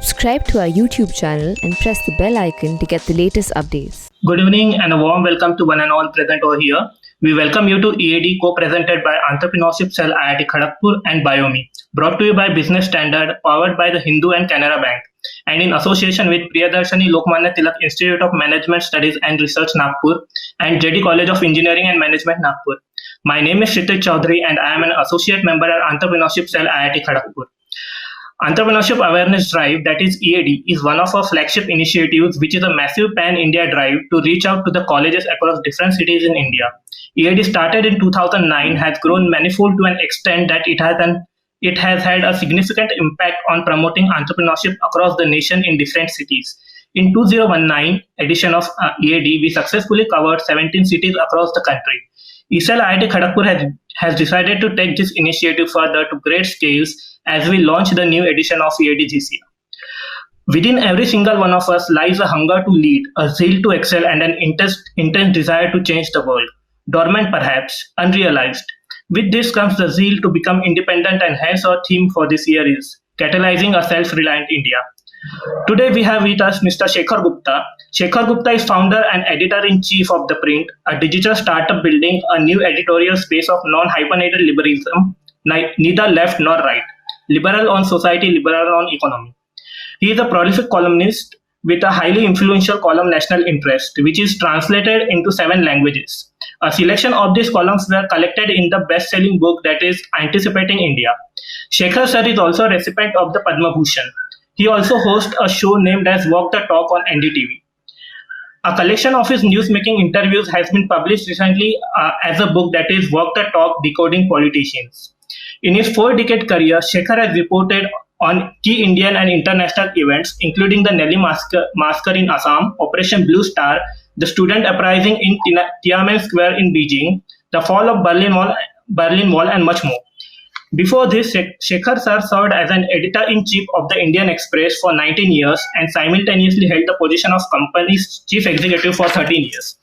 Subscribe to our YouTube channel and press the bell icon to get the latest updates. Good evening and a warm welcome to one and all present over here. We welcome you to EAD co-presented by Entrepreneurship Cell IIT Kharagpur and Biomi, brought to you by Business Standard, powered by the Hindu and Canara Bank, and in association with Priyadarshini Lokmanya Tilak Institute of Management Studies and Research Nagpur and JD College of Engineering and Management Nagpur. My name is Kshitij Chaudhary and I am an associate member at Entrepreneurship Cell IIT Kharagpur. Entrepreneurship Awareness Drive, that is EAD, is one of our flagship initiatives, which is a massive pan-India drive to reach out to the colleges across different cities in India. EAD started in 2009, has grown manifold to an extent that it has had a significant impact on promoting entrepreneurship across the nation in different cities. In 2019 edition of EAD, we successfully covered 17 cities across the country. ECEL IIT Kharagpur has decided to take this initiative further to great scales as we launch the new edition of EAD this year. Within every single one of us lies a hunger to lead, a zeal to excel, and an intense desire to change the world. Dormant perhaps, unrealized. With this comes the zeal to become independent, and hence our theme for this year is catalyzing a self-reliant India. Today we have with us Mr. Shekhar Gupta. Shekhar Gupta is founder and editor-in-chief of The Print, a digital startup building a new editorial space of non-hyphenated liberalism, neither left nor right. Liberal on society, liberal on economy. He is a prolific columnist with a highly influential column National Interest, which is translated into 7 languages. A selection of these columns were collected in the best-selling book that is Anticipating India. Shekhar sir is also a recipient of the Padma Bhushan. He also hosts a show named as Walk the Talk on NDTV. A collection of his newsmaking interviews has been published recently as a book that is Walk the Talk, Decoding Politicians. In his 4-decade career, Shekhar has reported on key Indian and international events, including the Nelly Massacre in Assam, Operation Blue Star, the student uprising in Tiananmen Square in Beijing, the fall of Berlin Wall, and much more. Before this, Shekhar sir served as an editor-in-chief of the Indian Express for 19 years and simultaneously held the position of company's chief executive for 13 years.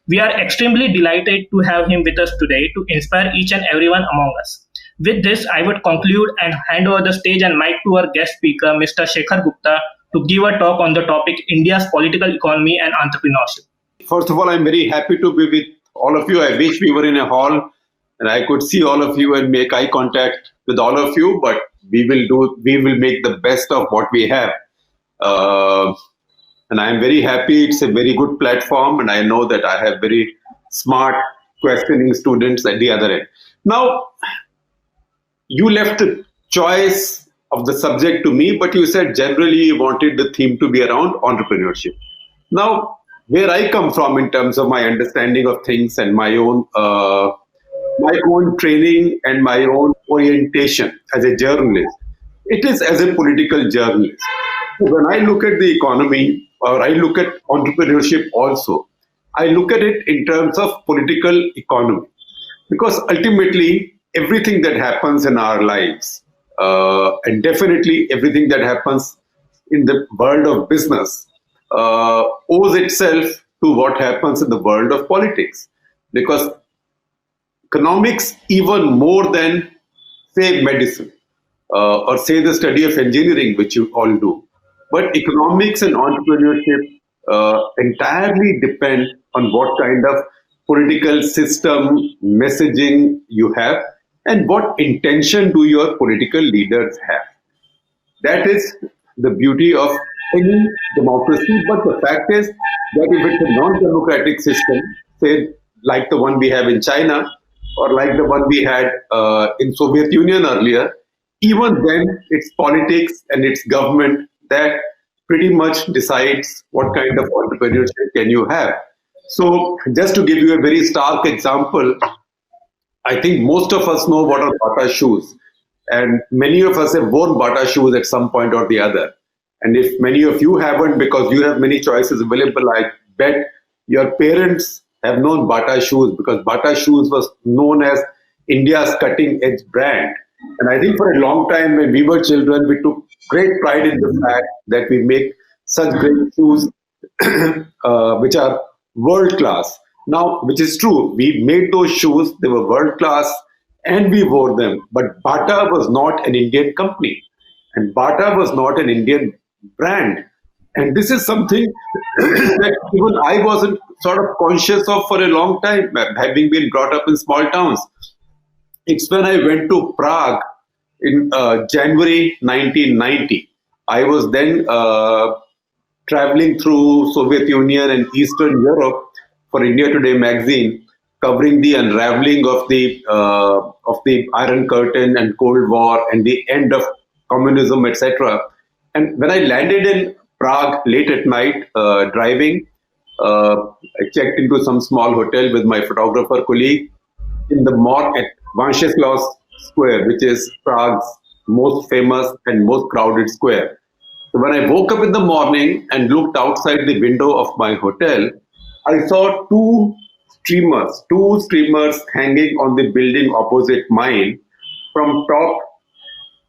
We are extremely delighted to have him with us today to inspire each and everyone among us. With this, I would conclude and hand over the stage and mic to our guest speaker, Mr. Shekhar Gupta, to give a talk on the topic India's political economy and entrepreneurship. First of all, I'm very happy to be with all of you. I wish we were in a hall and I could see all of you and make eye contact with all of you, but we will make the best of what we have. And I'm very happy. It's a very good platform, and I know that I have very smart, questioning students at the other end. Now, you left the choice of the subject to me, but you said generally you wanted the theme to be around entrepreneurship. Now, where I come from in terms of my understanding of things and my own training and my own orientation as a journalist, it is as a political journalist. When I look at the economy, or I look at entrepreneurship also, I look at it in terms of political economy. Because ultimately, everything that happens in our lives, and definitely everything that happens in the world of business, owes itself to what happens in the world of politics. Because economics, even more than, say, medicine, or say the study of engineering, which you all do, but economics and entrepreneurship entirely depend on what kind of political system messaging you have and what intention do your political leaders have. That is the beauty of any democracy. But the fact is that if it's a non-democratic system, say like the one we have in China or like the one we had in Soviet Union earlier, even then it's politics and it's government that pretty much decides what kind of entrepreneurship can you have. So just to give you a very stark example, I think most of us know what are Bata shoes. And many of us have worn Bata shoes at some point or the other. And if many of you haven't, because you have many choices available, I bet your parents have known Bata shoes, because Bata shoes was known as India's cutting edge brand. And I think for a long time when we were children, we took great pride in the fact that we make such great shoes which are world class. Now, which is true, we made those shoes, they were world class and we wore them. But Bata was not an Indian company. And Bata was not an Indian brand. And this is something that even I wasn't sort of conscious of for a long time, having been brought up in small towns. It's when I went to Prague in January 1990. I was then traveling through Soviet Union and Eastern Europe for India Today magazine, covering the unraveling of the Iron Curtain and Cold War and the end of communism, etc. And when I landed in Prague late at night, driving, I checked into some small hotel with my photographer colleague in the mall at Wenceslas Square, which is Prague's most famous and most crowded square. So when I woke up in the morning and looked outside the window of my hotel, I saw two streamers hanging on the building opposite mine from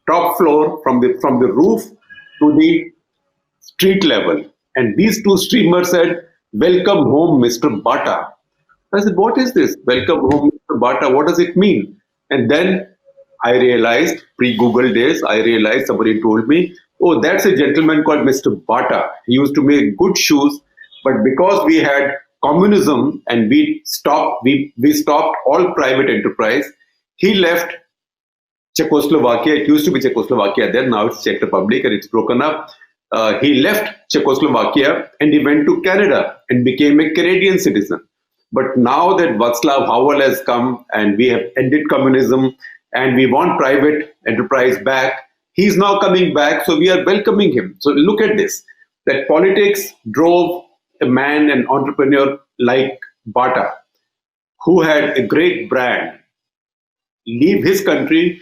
top floor from the roof to the street level. And these two streamers said, "Welcome home, Mr. Bata." I said, "What is this? Welcome home, Mr. Bata. What does it mean?" And then I realized, pre-Google days, I realized somebody told me, "Oh, that's a gentleman called Mr. Bata. He used to make good shoes, but because we had communism and we stopped all private enterprise, he left Czechoslovakia. It used to be Czechoslovakia then, now it's Czech Republic and it's broken up. He left Czechoslovakia and he went to Canada and became a Canadian citizen. But now that Václav Havel has come and we have ended communism and we want private enterprise back, he's now coming back, so we are welcoming him." So look at this, that politics drove a man, an entrepreneur like Bata, who had a great brand, leave his country,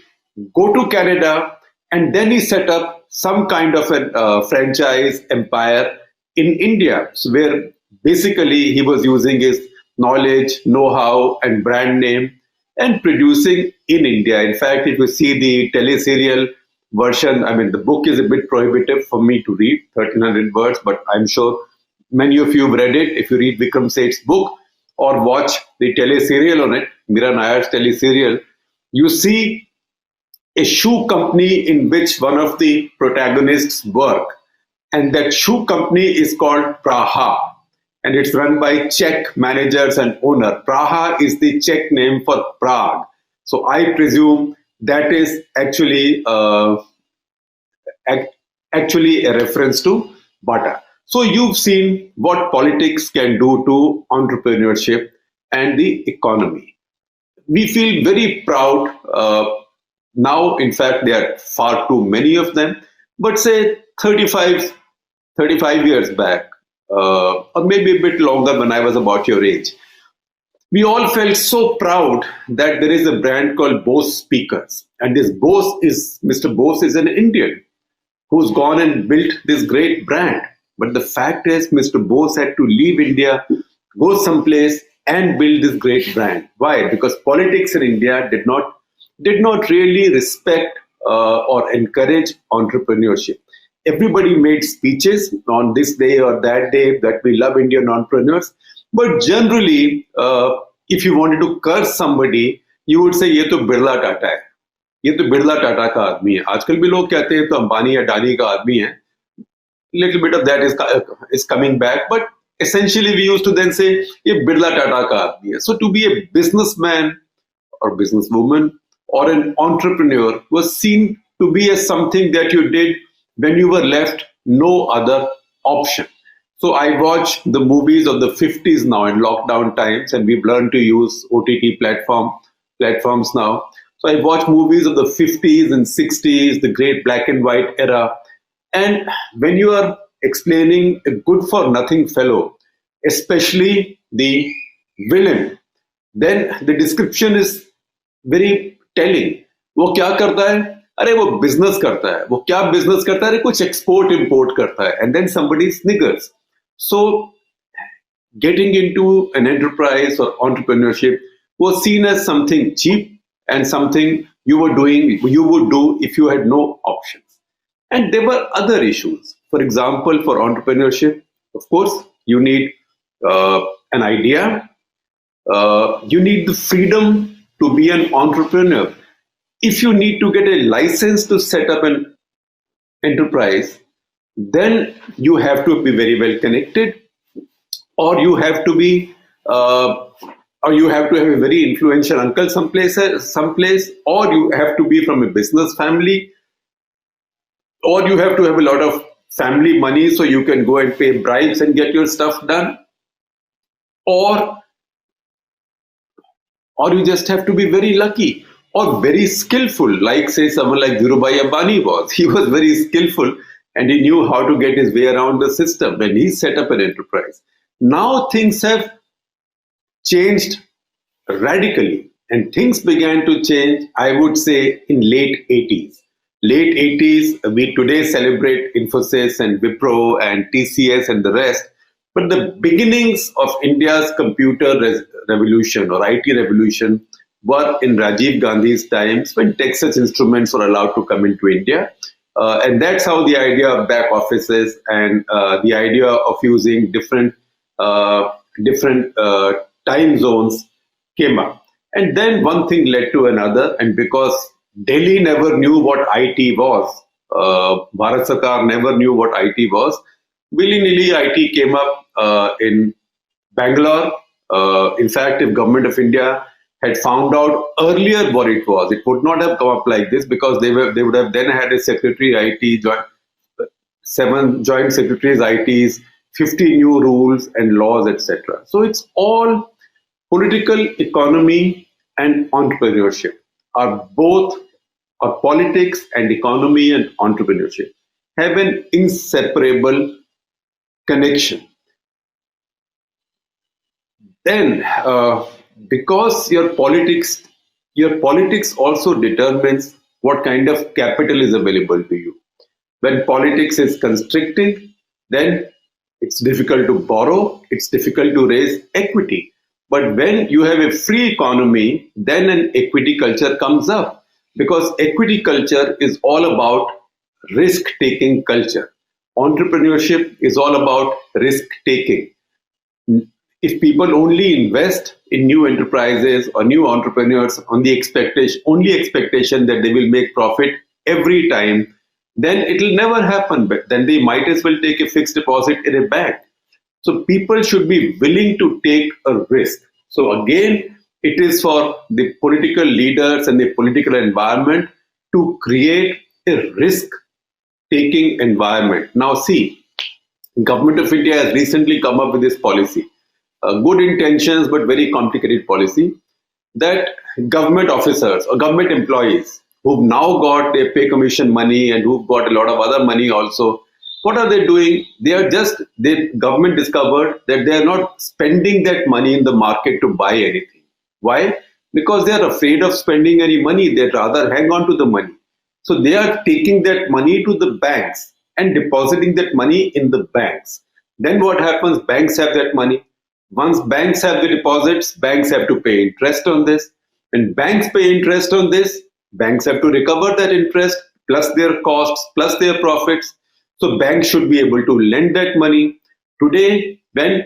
go to Canada, and then he set up some kind of a franchise empire in India, so where basically he was using his knowledge, know-how, and brand name and producing in India. In fact, if you see the teleserial version, I mean, the book is a bit prohibitive for me to read, 1300 words, but I'm sure many of you have read it. If you read Vikram Seth's book or watch the teleserial on it, Mira Nair's teleserial, you see a shoe company in which one of the protagonists work. And that shoe company is called Praha. And it's run by Czech managers and owner. Praha is the Czech name for Prague. So I presume that is actually actually a reference to Bata. So you've seen what politics can do to entrepreneurship and the economy. We feel very proud now. In fact, there are far too many of them. But say 35 years back, or maybe a bit longer when I was about your age, we all felt so proud that there is a brand called Bose speakers. And this Mr. Bose is an Indian who's gone and built this great brand. But the fact is, Mr. Bose had to leave India, go someplace and build this great brand. Why? Because politics in India did not really respect or encourage entrepreneurship. Everybody made speeches on this day or that day that we love Indian entrepreneurs. But generally, if you wanted to curse somebody, you would say, "ये तो बिरला टाटा है, ये तो बिरला टाटा का आदमी है." आजकल भी लोग कहते हैं तो अंबानी या अडानी का आदमी है. Little bit of that is coming back, but essentially we used to then say, "ये बिरला टाटा का आदमी है." So to be a businessman or businesswoman or an entrepreneur was seen to be as something that you did when you were left no other option. So I watch the movies of the 50s now in lockdown times, and we've learned to use OTT platforms now. So I watch movies of the 50s and 60s, the great black and white era. And when you are explaining a good for nothing fellow, especially the villain, then the description is very telling. वो क्या करता है? अरे वो business करता है. वो क्या बिजनेस करता है? अरे कुछ एक्सपोर्ट इंपोर्ट करता है. And then somebody sniggers. So getting into an enterprise or entrepreneurship was seen as something cheap and something you would do if you had no options. And there were other issues. For example, for entrepreneurship, of course, you need an idea. You need the freedom to be an entrepreneur. If you need to get a license to set up an enterprise, then you have to be very well connected, or you have to be or you have to have a very influential uncle someplace, or you have to be from a business family, or you have to have a lot of family money so you can go and pay bribes and get your stuff done, or you just have to be very lucky or very skillful, like say someone like Dhirubhai Ambani was. He was very skillful and he knew how to get his way around the system and he set up an enterprise. Now things have changed radically, and things began to change, I would say, in late 80s. Late 80s, we today celebrate Infosys and Wipro and TCS and the rest, but the beginnings of India's computer revolution or IT revolution were in Rajiv Gandhi's times, when Texas Instruments were allowed to come into India. And that's how the idea of back offices and the idea of using different time zones came up. And then one thing led to another, and because Delhi never knew what IT was, Bharat Sarkar never knew what IT was, willy-nilly IT came up in Bangalore. In fact, if Government of India had found out earlier what it was, it would not have come up like this, because they would have then had a secretary IT, 7 joint secretaries ITs, 50 new rules and laws, etc. So it's all political economy and entrepreneurship are both, or politics and economy and entrepreneurship have an inseparable connection. Then, because your politics also determines what kind of capital is available to you. When politics is constricting, then it's difficult to borrow, it's difficult to raise equity. But when you have a free economy, then an equity culture comes up, because equity culture is all about risk-taking culture. Entrepreneurship is all about risk-taking. If people only invest in new enterprises or new entrepreneurs on the only expectation that they will make profit every time, then it will never happen. But then they might as well take a fixed deposit in a bank. So people should be willing to take a risk. So again, it is for the political leaders and the political environment to create a risk-taking environment. Now see, Government of India has recently come up with this policy. Good intentions, but very complicated policy, that government officers or government employees who've now got their pay commission money and who've got a lot of other money also, what are they doing? The government discovered that they are not spending that money in the market to buy anything. Why? Because they are afraid of spending any money. They'd rather hang on to the money. So they are taking that money to the banks and depositing that money in the banks. Then what happens? Banks have that money. Once banks have the deposits, banks have to pay interest on this. When banks pay interest on this, banks have to recover that interest plus their costs plus their profits. So banks should be able to lend that money. Today, when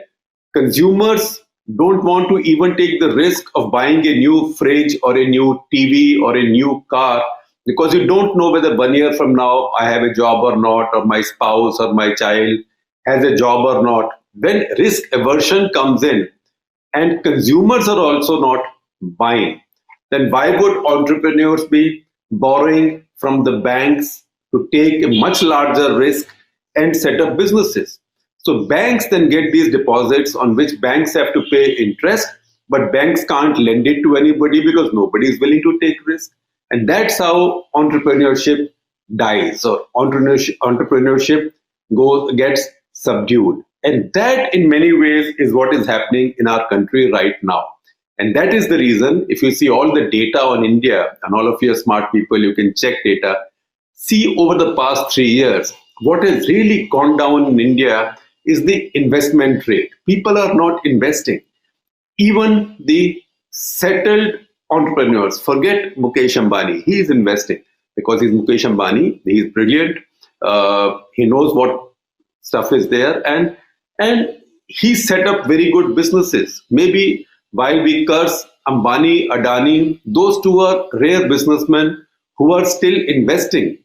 consumers don't want to even take the risk of buying a new fridge or a new TV or a new car, because you don't know whether 1 year from now I have a job or not, or my spouse or my child has a job or not. When risk aversion comes in and consumers are also not buying, then why would entrepreneurs be borrowing from the banks to take a much larger risk and set up businesses? So banks then get these deposits on which banks have to pay interest, but banks can't lend it to anybody because nobody is willing to take risk. And that's how entrepreneurship dies, or entrepreneurship gets subdued. And that in many ways is what is happening in our country right now. And that is the reason, if you see all the data on India, and all of you are smart people, you can check data, see over the past 3 years, what has really gone down in India is the investment rate. People are not investing. Even the settled entrepreneurs, forget Mukesh Ambani, he is investing because he's Mukesh Ambani, he's brilliant, he knows what stuff is there, and he set up very good businesses. Maybe while we curse Ambani, Adani, those two are rare businessmen who are still investing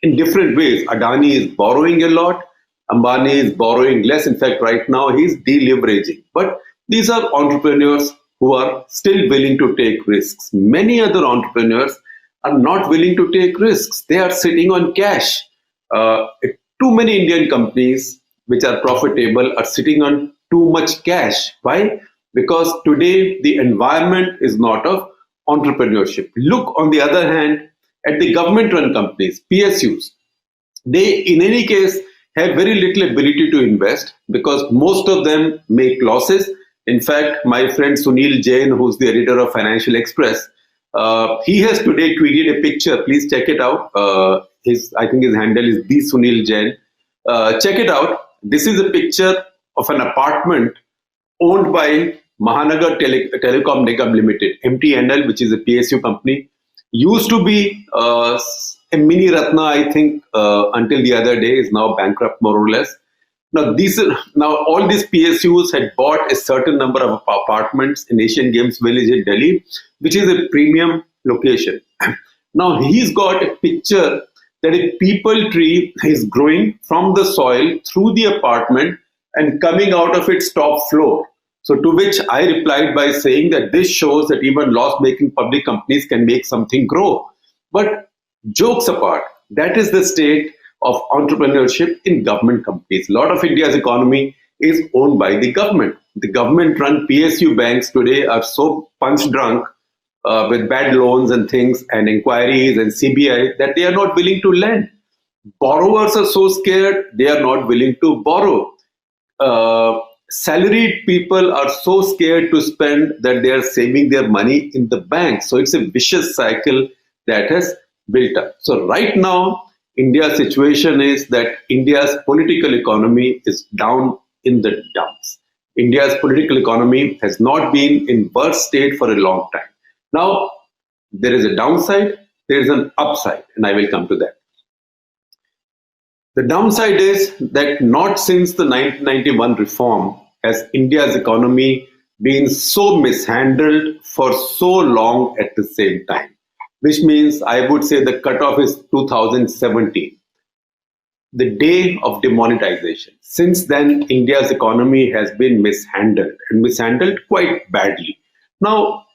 in different ways. Adani is borrowing a lot, Ambani is borrowing less. In fact, right now he's deleveraging. But these are entrepreneurs who are still willing to take risks. Many other entrepreneurs are not willing to take risks. They are sitting on cash. Too many Indian companies which are profitable are sitting on too much cash. Why? Because today the environment is not of entrepreneurship. Look, on the other hand, at the government run companies, PSUs. They, in any case, have very little ability to invest because most of them make losses. In fact, my friend Sunil Jain, who's the editor of Financial Express, he has today tweeted a picture. Please check it out. I think his handle is the Sunil Jain. Check it out. This is a picture of an apartment owned by Mahanagar Telecom Nigam Limited, MTNL, which is a PSU company. Used to be a mini Ratna, I think, until the other day, is now bankrupt more or less. Now all these PSUs had bought a certain number of apartments in Asian Games Village in Delhi, which is a premium location. Now he's got a picture that a peepal tree is growing from the soil through the apartment and coming out of its top floor. So to which I replied by saying that this shows that even loss-making public companies can make something grow. But jokes apart, that is the state of entrepreneurship in government companies. A lot of India's economy is owned by the government. The government-run PSU banks today are so punch-drunk with bad loans and things and inquiries and CBI that they are not willing to lend. Borrowers are so scared, they are not willing to borrow. Salaried people are so scared to spend that they are saving their money in the bank. So it's a vicious cycle that has built up. So right now, India's situation is that India's political economy is down in the dumps. India's political economy has not been in worse state for a long time. Now, there is a downside, there is an upside, and I will come to that. The downside is that not since the 1991 reform has India's economy been so mishandled for so long at the same time, which means I would say the cutoff is 2017, the day of demonetization. Since then, India's economy has been mishandled and mishandled quite badly. Now,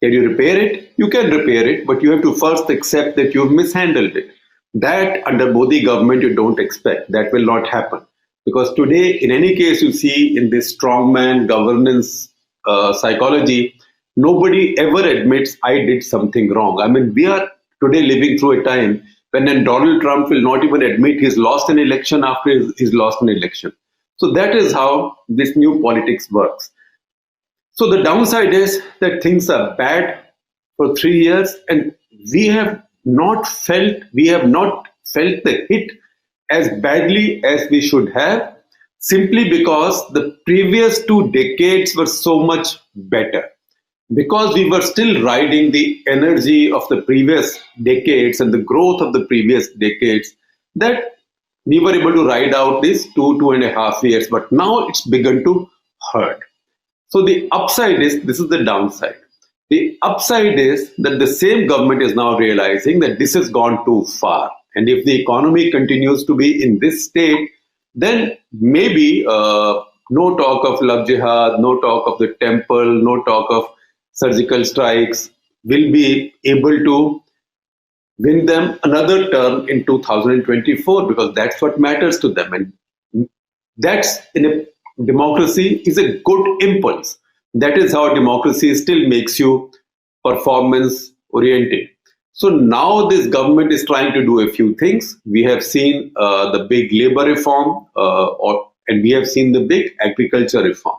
can you repair it? You can repair it, but you have to first accept that you've mishandled it. That under Modi government you don't expect. That will not happen. Because today, in any case, you see in this strongman governance psychology, nobody ever admits I did something wrong. I mean, we are today living through a time when then Donald Trump will not even admit he's lost an election after he's lost an election. So that is how this new politics works. So the downside is that things are bad for 3 years, and we have not felt the hit as badly as we should have, simply because the previous 2 decades were so much better. Because we were still riding the energy of the previous decades and the growth of the previous decades, that we were able to ride out these 2.5 years. But now it's begun to hurt. So the upside is, this is the downside. The upside is that the same government is now realizing that this has gone too far. And if the economy continues to be in this state, then maybe no talk of love jihad, no talk of the temple, no talk of surgical strikes will be able to win them another term in 2024, because that's what matters to them. And that's, in a democracy, is a good impulse. That is how democracy still makes you performance oriented. So now this government is trying to do a few things. We have seen the big labor reform and we have seen the big agriculture reform.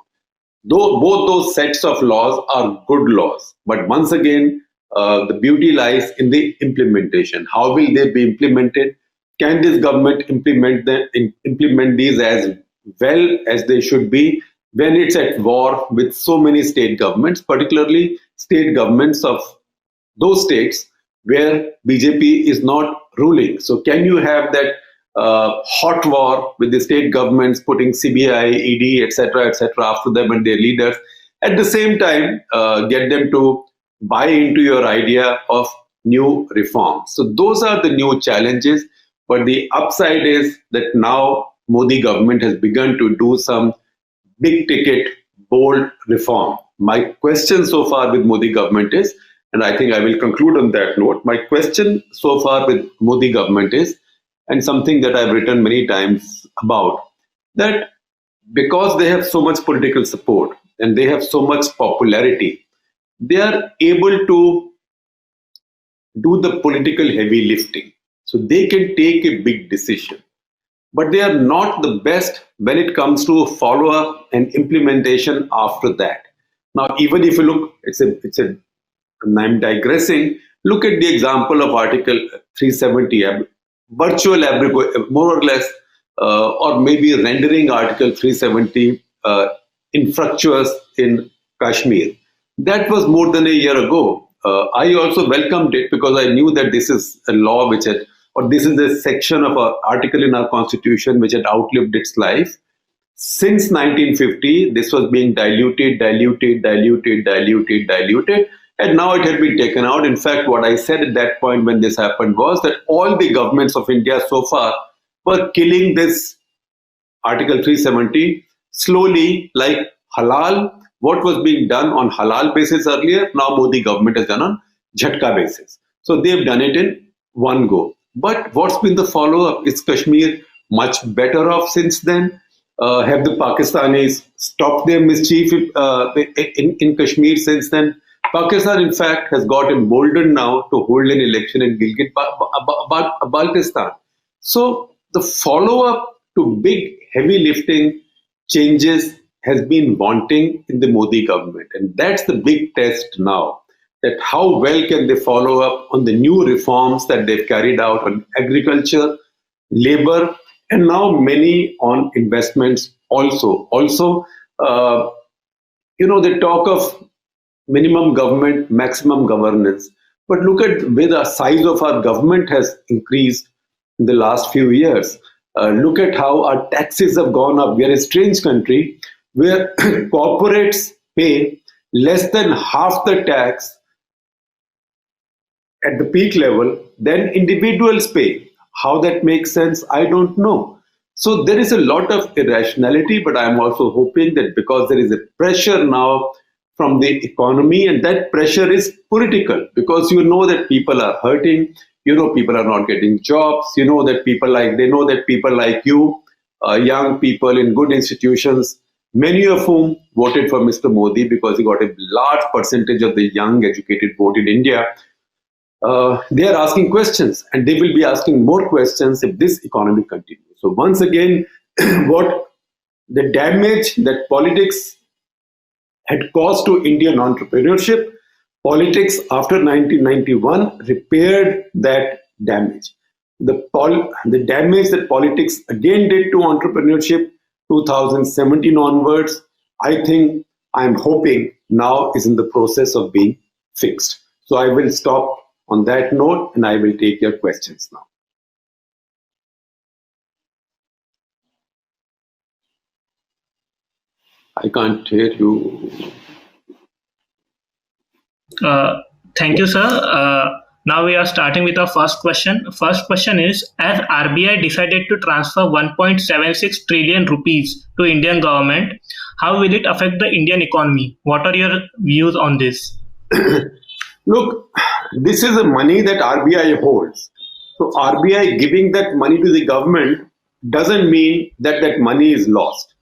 Though both those sets of laws are good laws, but once again, the beauty lies in the implementation. How will they be implemented? Can this government implement these as well as they should be when it's at war with so many state governments, particularly state governments of those states where BJP is not ruling? So can you have that hot war with the state governments putting CBI, ED, etc., after them and their leaders, at the same time get them to buy into your idea of new reforms. So those are the new challenges. But the upside is that now Modi government has begun to do some big ticket, bold reform. My question so far with Modi government is, and I think I will conclude on that note, my question so far with Modi government is, and something that I've written many times about, that because they have so much political support and they have so much popularity, they are able to do the political heavy lifting. So they can take a big decision. But they are not the best when it comes to follow up and implementation after that. Now, even if you look, I'm digressing, look at the example of Article 370, more or less, or maybe rendering Article 370 infructuous in Kashmir. That was more than a year ago. I also welcomed it because I knew that this is a law which had, or this is a section of an article in our constitution which had outlived its life. Since 1950, this was being diluted, and now it had been taken out. In fact, what I said at that point when this happened was that all the governments of India so far were killing this Article 370 slowly, like halal. What was being done on halal basis earlier, now Modi government has done on jhatka basis. So they've done it in one go. But what's been the follow-up? Is Kashmir much better off since then? Have the Pakistanis stopped their mischief in Kashmir since then? Pakistan, in fact, has got emboldened now to hold an election in Gilgit-Baltistan. So the follow-up to big, heavy lifting changes has been wanting in the Modi government. And that's the big test now, that how well can they follow up on the new reforms that they've carried out on agriculture, labor, and now many on investments also. They talk of minimum government, maximum governance. But look at where the size of our government has increased in the last few years. Look at how our taxes have gone up. We are a strange country where corporates pay less than half the tax at the peak level than individuals pay. How that makes sense, I don't know. So there is a lot of irrationality, but I'm also hoping that because there is a pressure now from the economy, and that pressure is political, because you know that people are hurting, you know people are not getting jobs, you know that people like you, young people in good institutions, many of whom voted for Mr. Modi because he got a large percentage of the young educated vote in India. They are asking questions, and they will be asking more questions if this economy continues. So once again, what the damage that politics had caused to Indian entrepreneurship, politics after 1991 repaired that damage. The damage that politics again did to entrepreneurship 2017 onwards, I'm hoping now is in the process of being fixed. So I will stop on that note and I will take your questions now. I can't hear you. Thank you, sir. Now we are starting with our first question. First question is, as RBI decided to transfer 1.76 trillion rupees to Indian government, how will it affect the Indian economy? What are your views on this? Look, this is the money that RBI holds. So RBI giving that money to the government doesn't mean that that money is lost.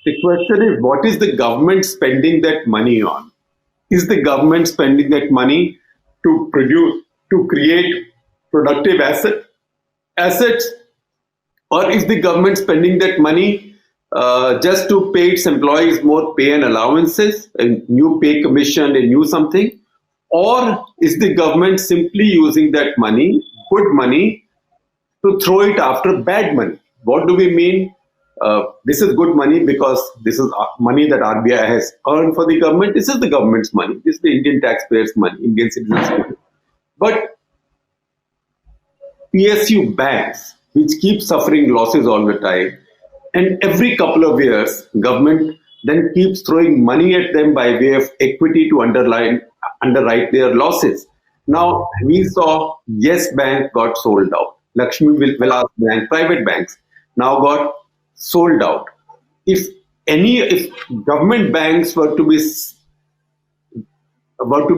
The question is, what is the government spending that money on? Is the government spending that money to create productive assets, or is the government spending that money just to pay its employees more pay and allowances, a new pay commission, a new something? Or is the government simply using that money, good money, to throw it after bad money? What do we mean? This is good money because this is money that RBI has earned for the government. This is the government's money. This is the Indian taxpayers' money, Indian citizens' money. But PSU banks, which keep suffering losses all the time, and every couple of years, government then keeps throwing money at them by way of equity to underwrite their losses. Now we saw Yes Bank got sold out. Lakshmi Vilas Bank, private banks, now got sold out. If government banks were to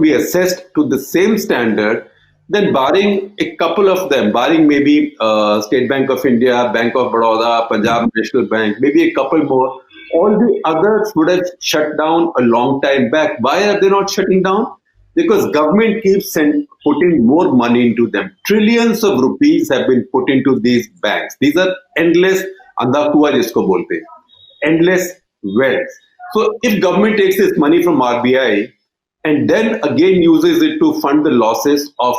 be assessed to the same standard, then barring a couple of them, barring maybe State Bank of India, Bank of Baroda, Punjab National Bank, maybe a couple more, all the others would have shut down a long time back. Why are they not shutting down? Because government keeps putting more money into them. Trillions of rupees have been put into these banks. These are endless, andha kuwa jisko bolte hain, endless wealth. So if government takes this money from RBI and then again uses it to fund the losses of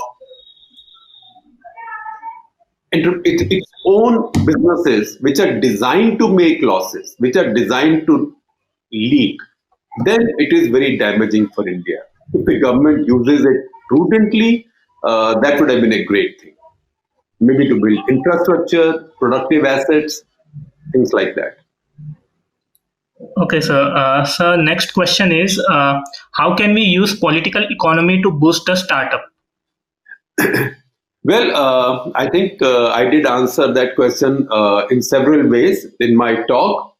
its own businesses, which are designed to make losses, which are designed to leak, then it is very damaging for India. If the government uses it prudently, that would have been a great thing. Maybe to build infrastructure, productive assets, things like that. Okay, sir. Sir, next question is, how can we use political economy to boost a startup? Well, I think I did answer that question in several ways in my talk.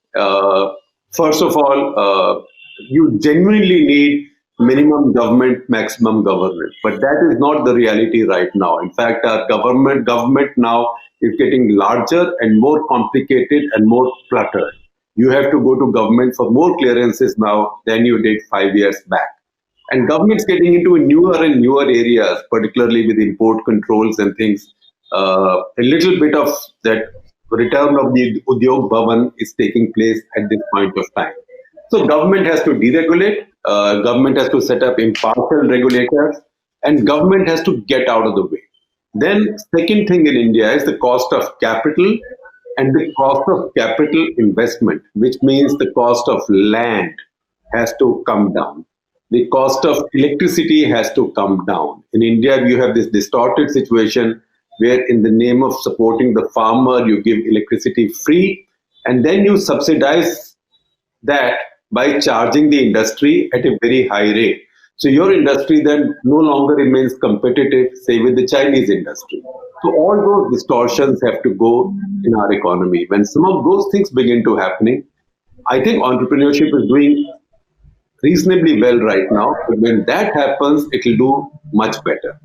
First of all, you genuinely need minimum government, maximum government, but that is not the reality right now. In fact, our government now is getting larger and more complicated and more cluttered. You have to go to government for more clearances now than you did 5 years back. And government's getting into newer and newer areas, particularly with import controls and things. A little bit of that return of the Udyog Bhavan is taking place at this point of time. So government has to deregulate, government has to set up impartial regulators, and government has to get out of the way. Then second thing in India is the cost of capital and the cost of capital investment, which means the cost of land has to come down. The cost of electricity has to come down. In India, you have this distorted situation where in the name of supporting the farmer, you give electricity free, and then you subsidize that by charging the industry at a very high rate. So your industry then no longer remains competitive, say, with the Chinese industry. So all those distortions have to go in our economy. When some of those things begin to happening, I think entrepreneurship is doing reasonably well right now. But when that happens, it will do much better.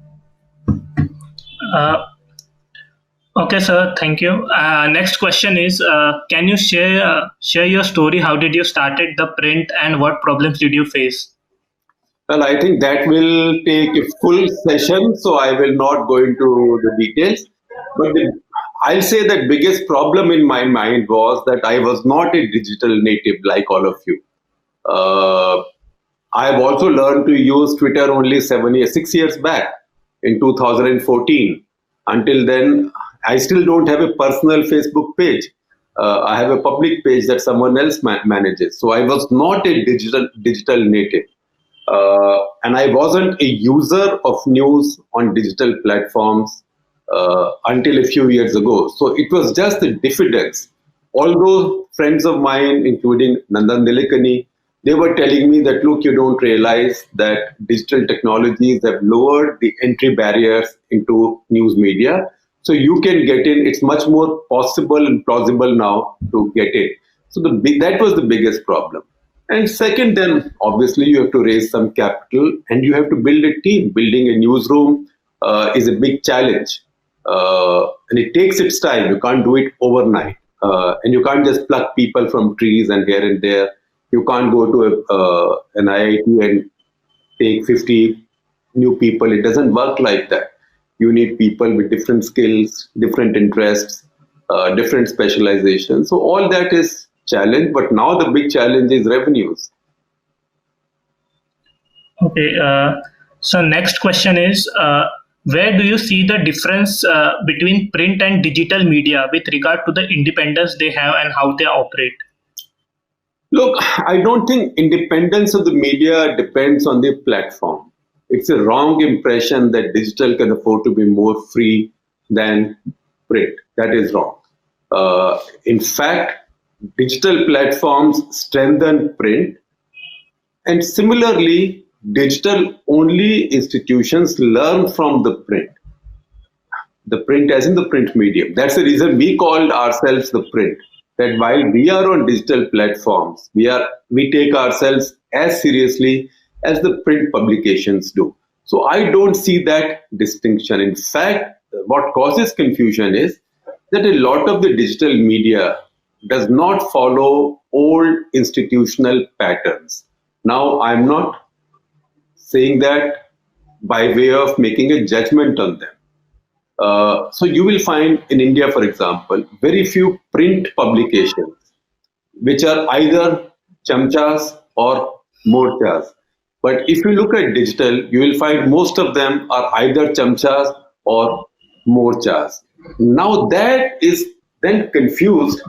Okay, sir. Thank you. Next question is, can you share your story? How did you started the print, and what problems did you face? Well, I think that will take a full session, so I will not go into the details. But I'll say that biggest problem in my mind was that I was not a digital native like all of you. I have also learned to use Twitter only 6 years back in 2014. Until then, I still don't have a personal Facebook page. I have a public page that someone else manages. So I was not a digital native. And I wasn't a user of news on digital platforms until a few years ago. So it was just a diffidence. Although friends of mine, including Nandan Nilekani, they were telling me that, look, you don't realize that digital technologies have lowered the entry barriers into news media. So you can get in. It's much more possible and plausible now to get in. So that was the biggest problem. And second, then obviously you have to raise some capital and you have to build a team. Building a newsroom is a big challenge. And it takes its time. You can't do it overnight. And you can't just pluck people from trees and here and there. You can't go to an IIT and take 50 new people. It doesn't work like that. You need people with different skills, different interests, different specializations. So all that is challenge, but now the big challenge is revenues. Okay. So next question is, where do you see the difference between print and digital media with regard to the independence they have and how they operate? Look, I don't think independence of the media depends on the platform. It's a wrong impression that digital can afford to be more free than print. That is wrong. In fact, digital platforms strengthen print, and similarly, digital only institutions learn from the print. The print as in the print medium. That's the reason we called ourselves the print. That while we are on digital platforms, we take ourselves as seriously as the print publications do. So I don't see that distinction. In fact, what causes confusion is that a lot of the digital media does not follow old institutional patterns. Now, I'm not saying that by way of making a judgment on them. So you will find in India, for example, very few print publications which are either chamchas or morchas. But if you look at digital, you will find most of them are either chamchas or morchas. Now that is then confused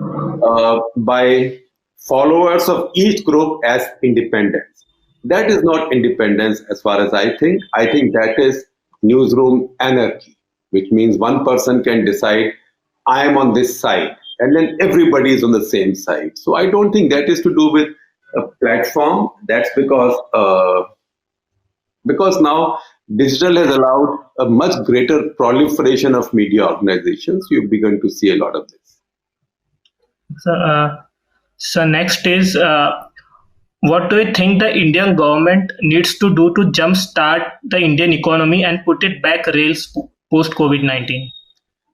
by followers of each group as independence. That is not independence as far as I think. I think that is newsroom anarchy, which means one person can decide, I am on this side, and then everybody is on the same side. So I don't think that is to do with a platform. That's because now digital has allowed a much greater proliferation of media organizations. You've begun to see a lot of this. So next is, what do you think the Indian government needs to do to jumpstart the Indian economy and put it back rails post COVID-19?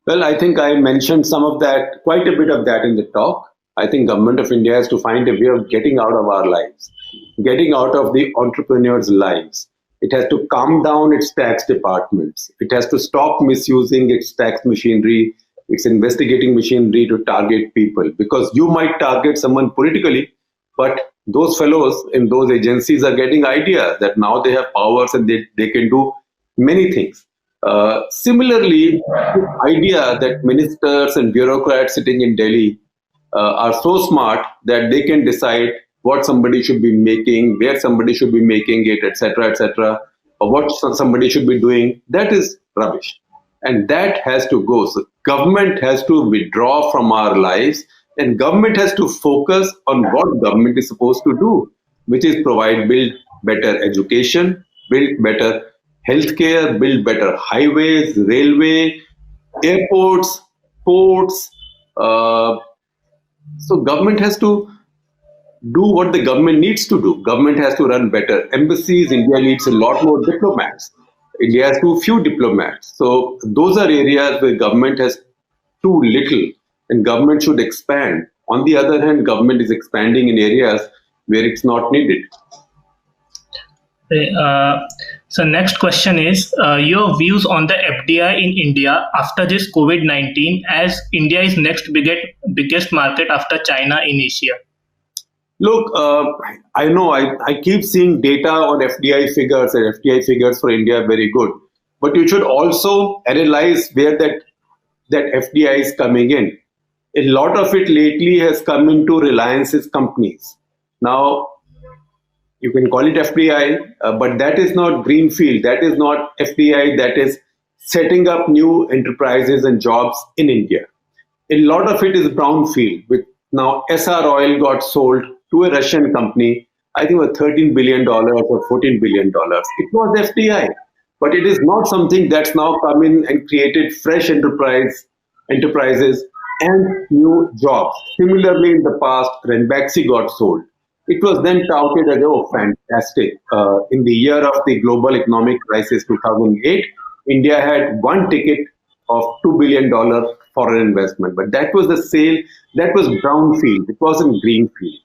Well, I think I mentioned some of that, quite a bit of that in the talk. I think government of India has to find a way of getting out of our lives, getting out of the entrepreneurs' lives. It has to calm down its tax departments. It has to stop misusing its tax machinery, its investigating machinery to target people. Because you might target someone politically, but those fellows in those agencies are getting ideas that now they have powers and they can do many things. Similarly, the idea that ministers and bureaucrats sitting in Delhi are so smart that they can decide what somebody should be making, where somebody should be making it, etc., or what somebody should be doing, that is rubbish. And that has to go. So government has to withdraw from our lives, and government has to focus on what government is supposed to do, which is build better education, build better healthcare, build better highways, railway, airports, ports. So government has to do what the government needs to do. Government has to run better embassies. India needs a lot more diplomats. India has too few diplomats. So those are areas where government has too little, and government should expand. On the other hand, government is expanding in areas where it's not needed. So next question is your views on the FDI in India after this COVID-19, as India is next biggest market after China in Asia. Look, I know I keep seeing data on FDI figures, and FDI figures for India are very good. But you should also analyze where that FDI is coming in. A lot of it lately has come into Reliance's companies. Now, you can call it FDI, but that is not greenfield. That is not FDI. That is setting up new enterprises and jobs in India. A lot of it is brownfield. With now SR Oil got sold to a Russian company, I think it was $13 billion or $14 billion. It was FDI, but it is not something that's now come in and created fresh enterprises and new jobs. Similarly, in the past, Ranbaxy got sold. It was then touted as, oh, fantastic. In the year of the global economic crisis, 2008, India had one ticket of $2 billion foreign investment. But that was the sale, that was brownfield. It wasn't greenfield.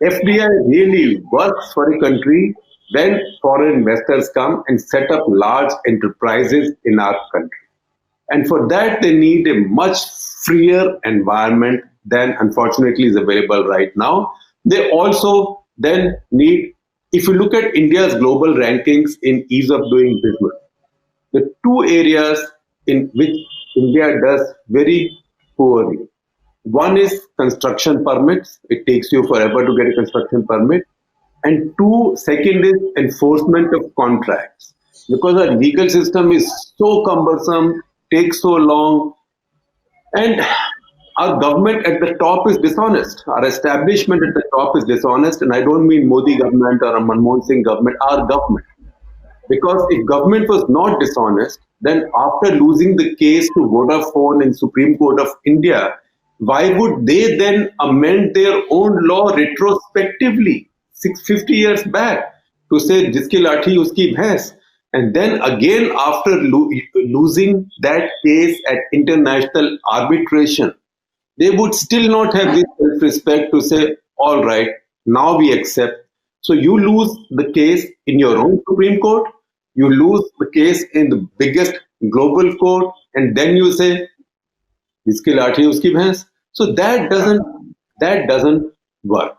FDI really works for a country when foreign investors come and set up large enterprises in our country. And for that, they need a much freer environment than unfortunately is available right now. They also then need, if you look at India's global rankings in ease of doing business, the two areas in which India does very poorly. One is construction permits. It takes you forever to get a construction permit. And second is enforcement of contracts. Because our legal system is so cumbersome, takes so long. And our government at the top is dishonest. Our establishment at the top is dishonest, and I don't mean Modi government or a Manmohan Singh government, our government. Because if government was not dishonest, then after losing the case to Vodafone in Supreme Court of India, why would they then amend their own law retrospectively, 650 years back, to say jiski lathi uski bhains? And then again, after losing that case at international arbitration, they would still not have this self-respect to say, all right, now we accept. So you lose the case in your own Supreme Court, you lose the case in the biggest global court, and then you say, "Iski lathi uski bhains." So that doesn't work.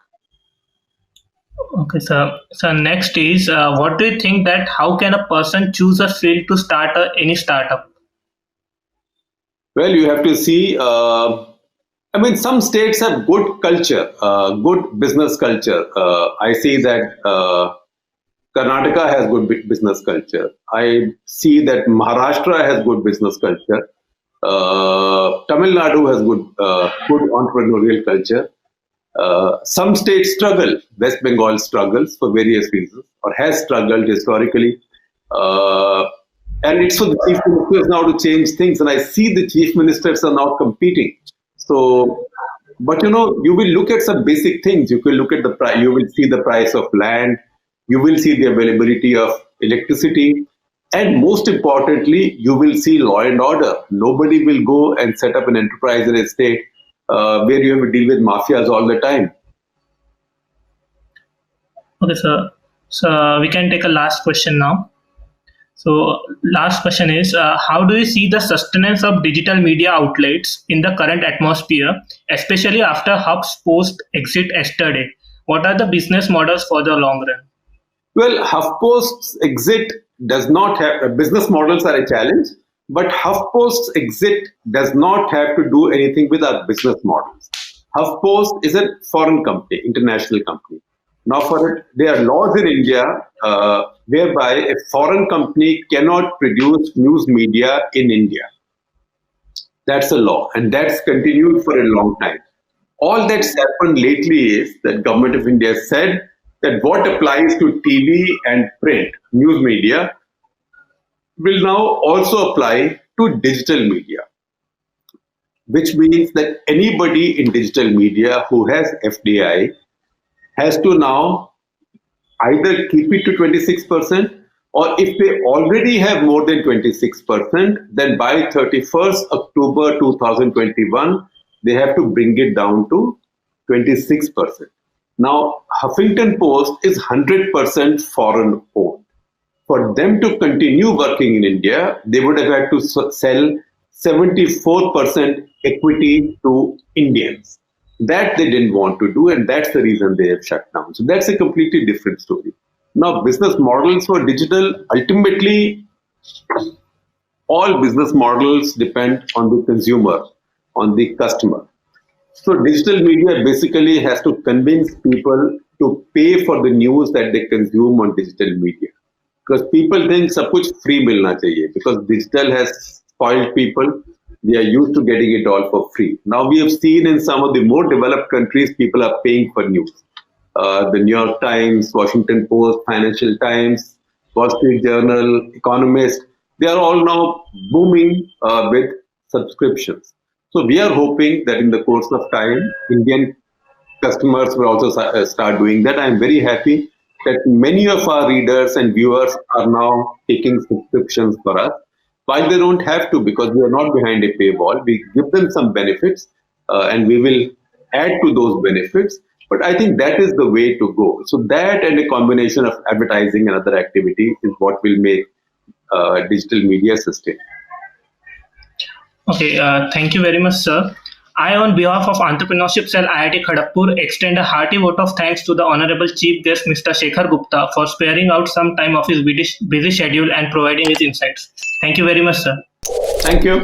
Okay, sir. So next is, what do you think that how can a person choose a field to start any startup? Well, you have to see. I mean, some states have good culture, good business culture. I see that Karnataka has good business culture. I see that Maharashtra has good business culture. Tamil Nadu has good entrepreneurial culture. Some states struggle. West Bengal struggles for various reasons, or has struggled historically. And it's for the chief ministers now to change things. And I see the chief ministers are now competing. So, but you will look at some basic things. You can look at the price. You will see the price of land. You will see the availability of electricity. And most importantly, you will see law and order. Nobody will go and set up an enterprise in a state where you have to deal with mafias all the time. Okay, sir. So we can take a last question now. So last question is, how do you see the sustenance of digital media outlets in the current atmosphere, especially after HuffPost exit yesterday? What are the business models for the long run? Well, HuffPost's exit does not have, business models are a challenge, but HuffPost's exit does not have to do anything with our business models. HuffPost is a foreign company, international company. Now, for it, there are laws in India whereby a foreign company cannot produce news media in India. That's a law, and that's continued for a long time. All that's happened lately is that Government of India said that what applies to TV and print news media will now also apply to digital media, which means that anybody in digital media who has FDI has to now either keep it to 26%, or if they already have more than 26%, then by 31st October 2021, they have to bring it down to 26%. Now, Huffington Post is 100% foreign owned. For them to continue working in India, they would have had to sell 74% equity to Indians. That they didn't want to do, and that's the reason they have shut down. So that's a completely different story. Now, business models for digital, ultimately, all business models depend on the consumer, on the customer. So digital media basically has to convince people to pay for the news that they consume on digital media. Because people think सब कुछ free मिलना चाहिए, because digital has spoiled people. They are used to getting it all for free. Now we have seen in some of the more developed countries, people are paying for news. The New York Times, Washington Post, Financial Times, Wall Street Journal, Economist, they are all now booming with subscriptions. So we are hoping that in the course of time, Indian customers will also start doing that. I am very happy that many of our readers and viewers are now taking subscriptions for us. While they don't have to, because we are not behind a paywall, we give them some benefits and we will add to those benefits. But I think that is the way to go. So that and a combination of advertising and other activity is what will make digital media sustain. Okay, thank you very much, sir. I, on behalf of Entrepreneurship Cell IIT Kharagpur, extend a hearty vote of thanks to the Honorable Chief Guest, Mr. Shekhar Gupta, for sparing out some time of his busy schedule and providing his insights. Thank you very much, sir. Thank you.